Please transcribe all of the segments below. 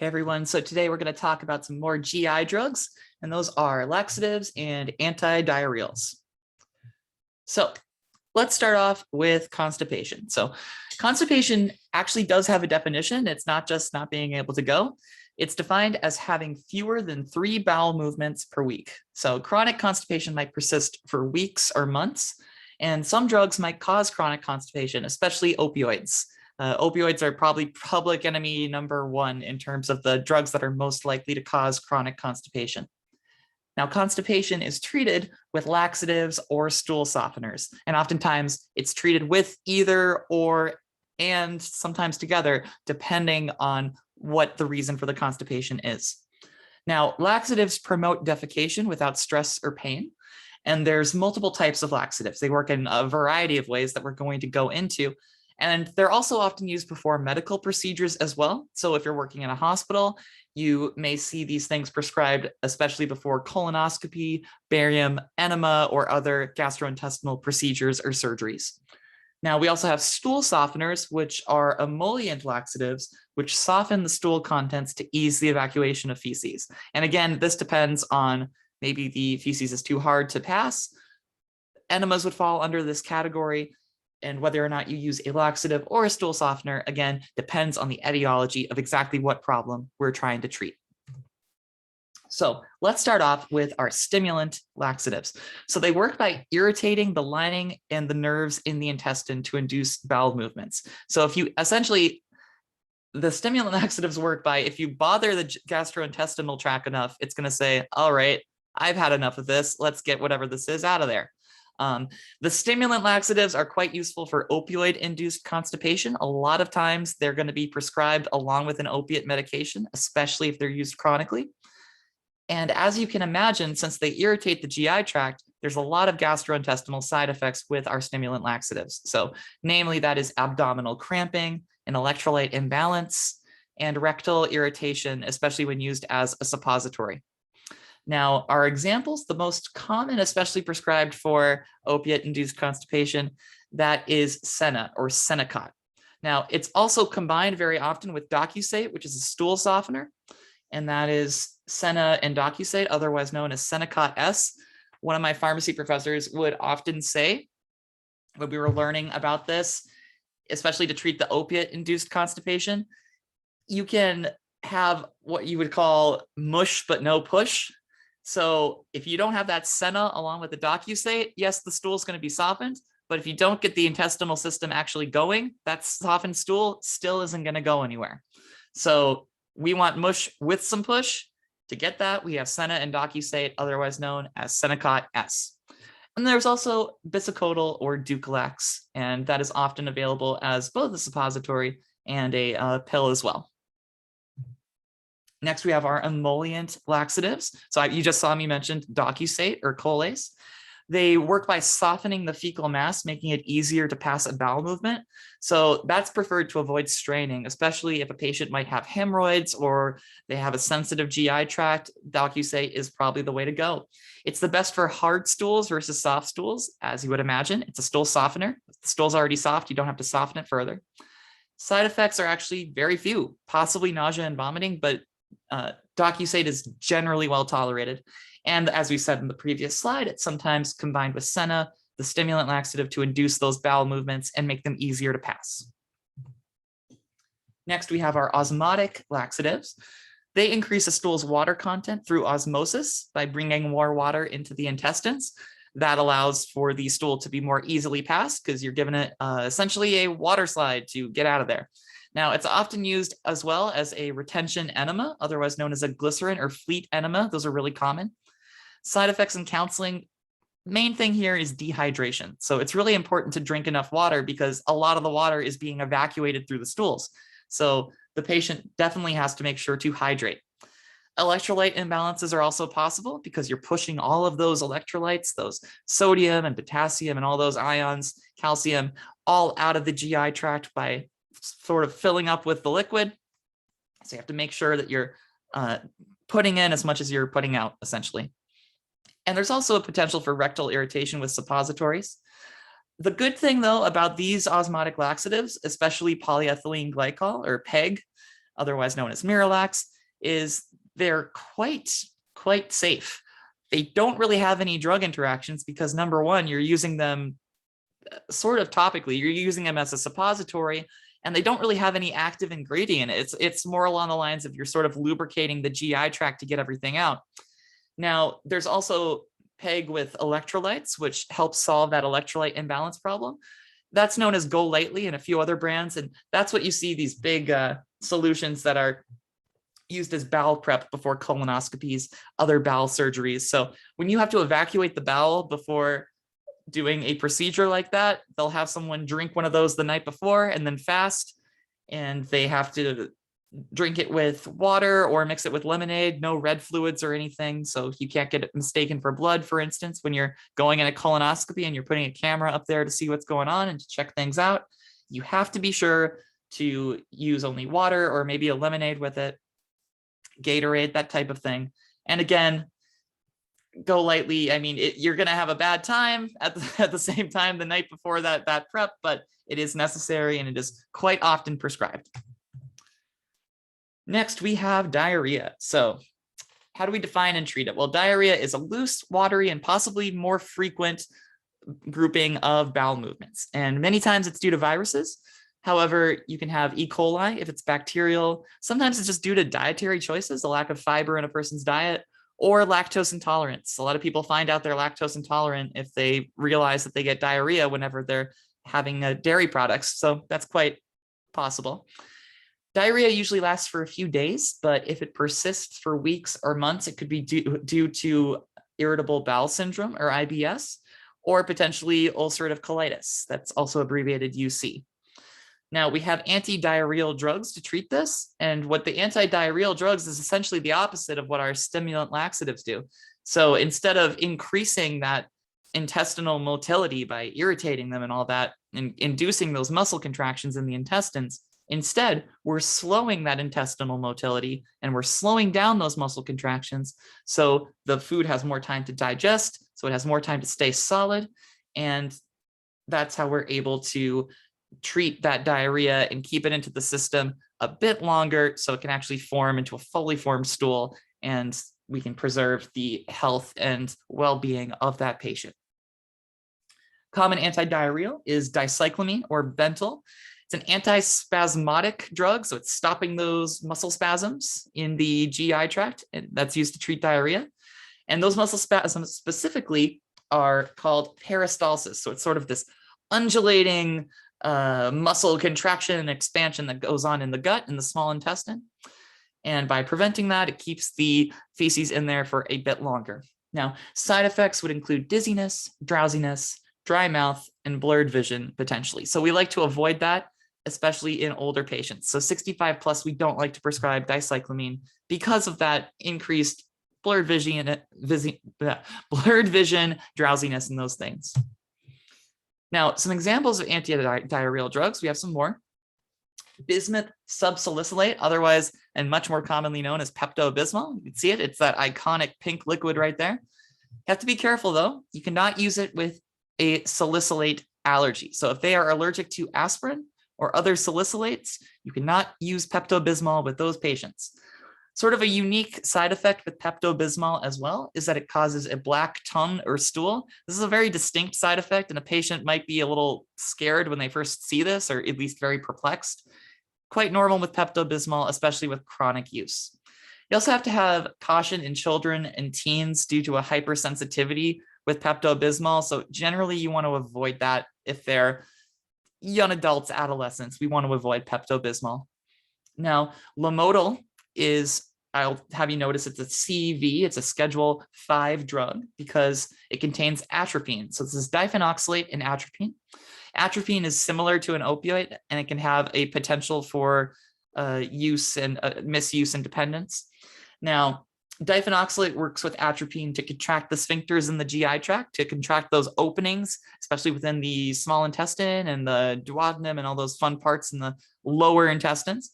Hey everyone, so today we're going to talk about some more GI drugs, and those are laxatives and antidiarrheals. So let's start off with constipation. So constipation actually does have a definition. It's not just not being able to go. It's defined as having fewer than 3 bowel movements per week. So chronic constipation might persist for weeks or months, and some drugs might cause chronic constipation, especially opioids. Opioids are probably public enemy number 1 in terms of the drugs that are most likely to cause chronic constipation. Now, constipation is treated with laxatives or stool softeners, and oftentimes it's treated with either or and sometimes together, depending on what the reason for the constipation is. Now, laxatives promote defecation without stress or pain, and there's multiple types of laxatives. They work in a variety of ways that we're going to go into. And they're also often used before medical procedures as well. So if you're working in a hospital, you may see these things prescribed, especially before colonoscopy, barium, enema, or other gastrointestinal procedures or surgeries. Now, we also have stool softeners, which are emollient laxatives, which soften the stool contents to ease the evacuation of feces. And again, this depends on maybe the feces is too hard to pass. Enemas would fall under this category. And whether or not you use a laxative or a stool softener, again, depends on the etiology of exactly what problem we're trying to treat. So let's start off with our stimulant laxatives. So they work by irritating the lining and the nerves in the intestine to induce bowel movements. So if you essentially, the stimulant laxatives work by, if you bother the gastrointestinal tract enough, it's going to say, all right, I've had enough of this. Let's get whatever this is out of there. The stimulant laxatives are quite useful for opioid-induced constipation. A lot of times they're going to be prescribed along with an opiate medication, especially if they're used chronically. And as you can imagine, since they irritate the GI tract, there's a lot of gastrointestinal side effects with our stimulant laxatives. So namely, that is abdominal cramping, an electrolyte imbalance, and rectal irritation, especially when used as a suppository. Now, our examples, the most common, especially prescribed for opiate-induced constipation, that is Senna or Senokot. Now, it's also combined very often with Docusate, which is a stool softener, and that is Senna and Docusate, otherwise known as Senokot S. One of my pharmacy professors would often say, when we were learning about this, especially to treat the opiate-induced constipation, you can have what you would call mush but no push. So if you don't have that Senna along with the Docusate, yes, the stool is going to be softened, but if you don't get the intestinal system actually going, that softened stool still isn't going to go anywhere. So we want mush with some push. To get that, we have Senna and Docusate, otherwise known as Senokot S. And there's also Bisacodyl or Dulcolax, and that is often available as both a suppository and a pill as well. Next, we have our emollient laxatives. So you just saw me mention Docusate or Colace. They work by softening the fecal mass, making it easier to pass a bowel movement. So that's preferred to avoid straining, especially if a patient might have hemorrhoids or they have a sensitive GI tract. Docusate is probably the way to go. It's the best for hard stools versus soft stools, as you would imagine. It's a stool softener. If the stool's already soft, you don't have to soften it further. Side effects are actually very few, possibly nausea and vomiting, but Docusate is generally well tolerated. And as we said in the previous slide, it's sometimes combined with Senna, the stimulant laxative, to induce those bowel movements and make them easier to pass. Next, we have our osmotic laxatives. They increase a stool's water content through osmosis by bringing more water into the intestines. That allows for the stool to be more easily passed because you're giving it essentially a water slide to get out of there. Now, it's often used as well as a retention enema, otherwise known as a glycerin or fleet enema. Those are really common. Side effects in counseling, main thing here is dehydration. So it's really important to drink enough water because a lot of the water is being evacuated through the stools. So the patient definitely has to make sure to hydrate. Electrolyte imbalances are also possible because you're pushing all of those electrolytes, those sodium and potassium and all those ions, calcium, all out of the GI tract by sort of filling up with the liquid. So you have to make sure that you're putting in as much as you're putting out, essentially. And there's also a potential for rectal irritation with suppositories. The good thing, though, about these osmotic laxatives, especially polyethylene glycol or PEG, otherwise known as Miralax, is they're quite safe. They don't really have any drug interactions because number one, you're using them sort of topically, you're using them as a suppository, and they don't really have any active ingredient. It's more along the lines of you're sort of lubricating the GI tract to get everything out. Now, there's also PEG with electrolytes, which helps solve that electrolyte imbalance problem. That's known as Go Lightly and a few other brands. And that's what you see, these big solutions that are used as bowel prep before colonoscopies, other bowel surgeries. So when you have to evacuate the bowel before doing a procedure like that, they'll have someone drink one of those the night before and then fast. And they have to drink it with water or mix it with lemonade, no red fluids or anything. So you can't get it mistaken for blood, for instance, when you're going in a colonoscopy and you're putting a camera up there to see what's going on and to check things out. You have to be sure to use only water or maybe a lemonade with it, Gatorade, that type of thing. And again, Go Lightly. I mean, you're going to have a bad time at the same time the night before that prep, but it is necessary and it is quite often prescribed. Next, we have diarrhea. So how do we define and treat it? Well, diarrhea is a loose, watery, and possibly more frequent grouping of bowel movements. And many times it's due to viruses. However, you can have E. coli if it's bacterial. Sometimes it's just due to dietary choices, a lack of fiber in a person's diet, or lactose intolerance. A lot of people find out they're lactose intolerant if they realize that they get diarrhea whenever they're having dairy products. So that's quite possible. Diarrhea usually lasts for a few days, but if it persists for weeks or months, it could be due to irritable bowel syndrome or IBS, or potentially ulcerative colitis. That's also abbreviated UC. Now, we have antidiarrheal drugs to treat this. And what the antidiarrheal drugs is essentially the opposite of what our stimulant laxatives do. So instead of increasing that intestinal motility by irritating them and all that, and inducing those muscle contractions in the intestines, instead, we're slowing that intestinal motility and we're slowing down those muscle contractions. So the food has more time to digest, so it has more time to stay solid. And that's how we're able to treat that diarrhea and keep it into the system a bit longer so it can actually form into a fully formed stool and we can preserve the health and well-being of that patient. Common antidiarrheal is dicyclamine or Bentyl. It's an antispasmodic drug, so it's stopping those muscle spasms in the GI tract, and that's used to treat diarrhea. And those muscle spasms specifically are called peristalsis. So it's sort of this undulating muscle contraction and expansion that goes on in the gut, in the small intestine. And by preventing that, it keeps the feces in there for a bit longer. Now, side effects would include dizziness, drowsiness, dry mouth, and blurred vision potentially. So we like to avoid that, especially in older patients. So 65 plus, we don't like to prescribe dicyclamine because of that increased blurred vision, drowsiness, and those things. Now, some examples of antidiarrheal drugs, we have some more. Bismuth subsalicylate, otherwise and much more commonly known as Pepto-Bismol. You can see it, it's that iconic pink liquid right there. You have to be careful though, you cannot use it with a salicylate allergy. So if they are allergic to aspirin or other salicylates, you cannot use Pepto-Bismol with those patients. Sort of a unique side effect with Pepto-Bismol as well is that it causes a black tongue or stool. This is a very distinct side effect, and a patient might be a little scared when they first see this, or at least very perplexed. Quite normal with Pepto-Bismol, especially with chronic use. You also have to have caution in children and teens due to a hypersensitivity with Pepto-Bismol. So generally you want to avoid that if they're young adults, adolescents. We want to avoid Pepto-Bismol. Now, Lomotil is, I'll have you notice it's a CV, it's a Schedule 5 drug because it contains atropine. So this is diphenoxylate and atropine. Atropine is similar to an opioid and it can have a potential for use and misuse and dependence. Now, diphenoxylate works with atropine to contract the sphincters in the GI tract, to contract those openings, especially within the small intestine and the duodenum and all those fun parts in the lower intestines.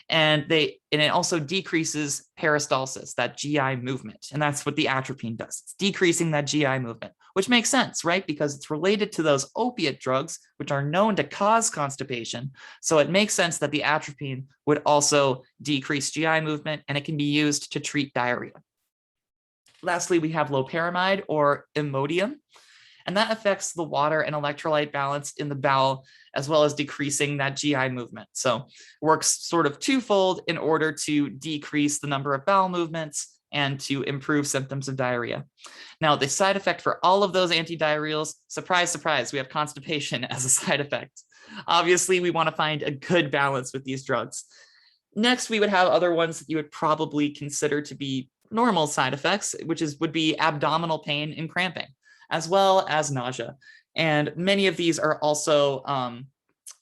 And it also decreases peristalsis, that GI movement. And that's what the atropine does. It's decreasing that GI movement, which makes sense, right? Because it's related to those opiate drugs, which are known to cause constipation. So it makes sense that the atropine would also decrease GI movement, and it can be used to treat diarrhea. Lastly, we have loperamide or Imodium, and that affects the water and electrolyte balance in the bowel, as well as decreasing that GI movement. So works sort of twofold in order to decrease the number of bowel movements and to improve symptoms of diarrhea. Now, the side effect for all of those antidiarrheals, surprise, surprise, we have constipation as a side effect. Obviously, we want to find a good balance with these drugs. Next, we would have other ones that you would probably consider to be normal side effects, which would be abdominal pain and cramping, as well as nausea. And many of these are also,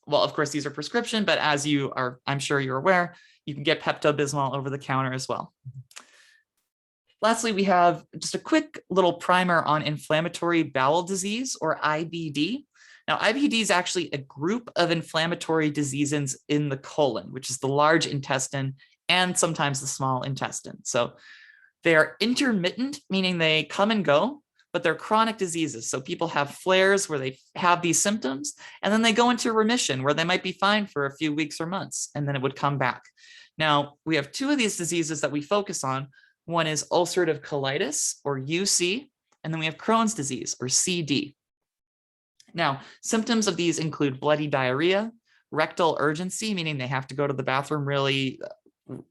well, of course, these are prescription, but as you are, I'm sure you're aware, you can get Pepto-Bismol over the counter as well. Lastly, we have just a quick little primer on inflammatory bowel disease, or IBD. Now, IBD is actually a group of inflammatory diseases in the colon, which is the large intestine and sometimes the small intestine. So they are intermittent, meaning they come and go, but they're chronic diseases. So people have flares where they have these symptoms, and then they go into remission where they might be fine for a few weeks or months, and then it would come back. Now, we have two of these diseases that we focus on. One is ulcerative colitis, or UC, and then we have Crohn's disease, or CD. Now, symptoms of these include bloody diarrhea, rectal urgency, meaning they have to go to the bathroom really,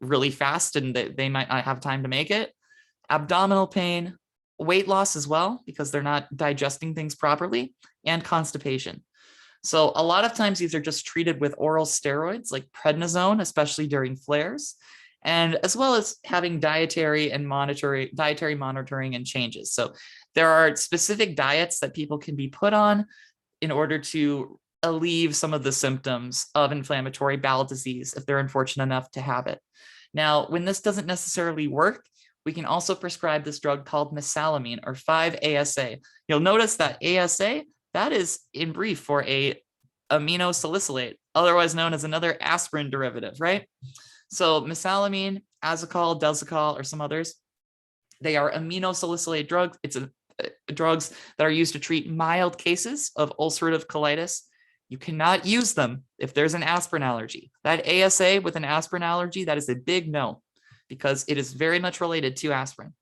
really fast and they might not have time to make it, abdominal pain, weight loss as well, because they're not digesting things properly, and constipation. So a lot of times these are just treated with oral steroids like prednisone, especially during flares, and as well as having dietary monitoring and changes. So there are specific diets that people can be put on in order to alleviate some of the symptoms of inflammatory bowel disease if they're unfortunate enough to have it. Now, when this doesn't necessarily work, we can also prescribe this drug called mesalamine, or 5-ASA. You'll notice that ASA, that is in brief for a aminosalicylate, otherwise known as another aspirin derivative, right? So mesalamine, Azicol, Delzacol, or some others, they are aminosalicylate drugs. It's drugs that are used to treat mild cases of ulcerative colitis. You cannot use them if there's an aspirin allergy. That ASA with an aspirin allergy, that is a big no, because it is very much related to aspirin.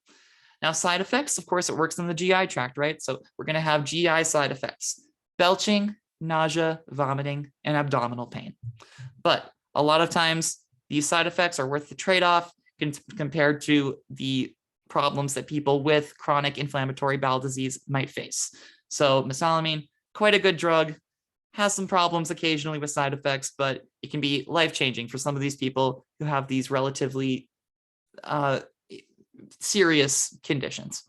Now, side effects, of course, it works in the GI tract, right? So we're going to have GI side effects: belching, nausea, vomiting, and abdominal pain. But a lot of times, these side effects are worth the trade-off compared to the problems that people with chronic inflammatory bowel disease might face. So mesalamine, quite a good drug, has some problems occasionally with side effects, but it can be life-changing for some of these people who have these relatively serious conditions.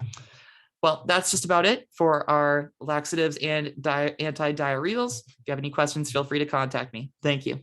Well, that's just about it for our laxatives and antidiarrheals. If you have any questions, feel free to contact me. Thank you.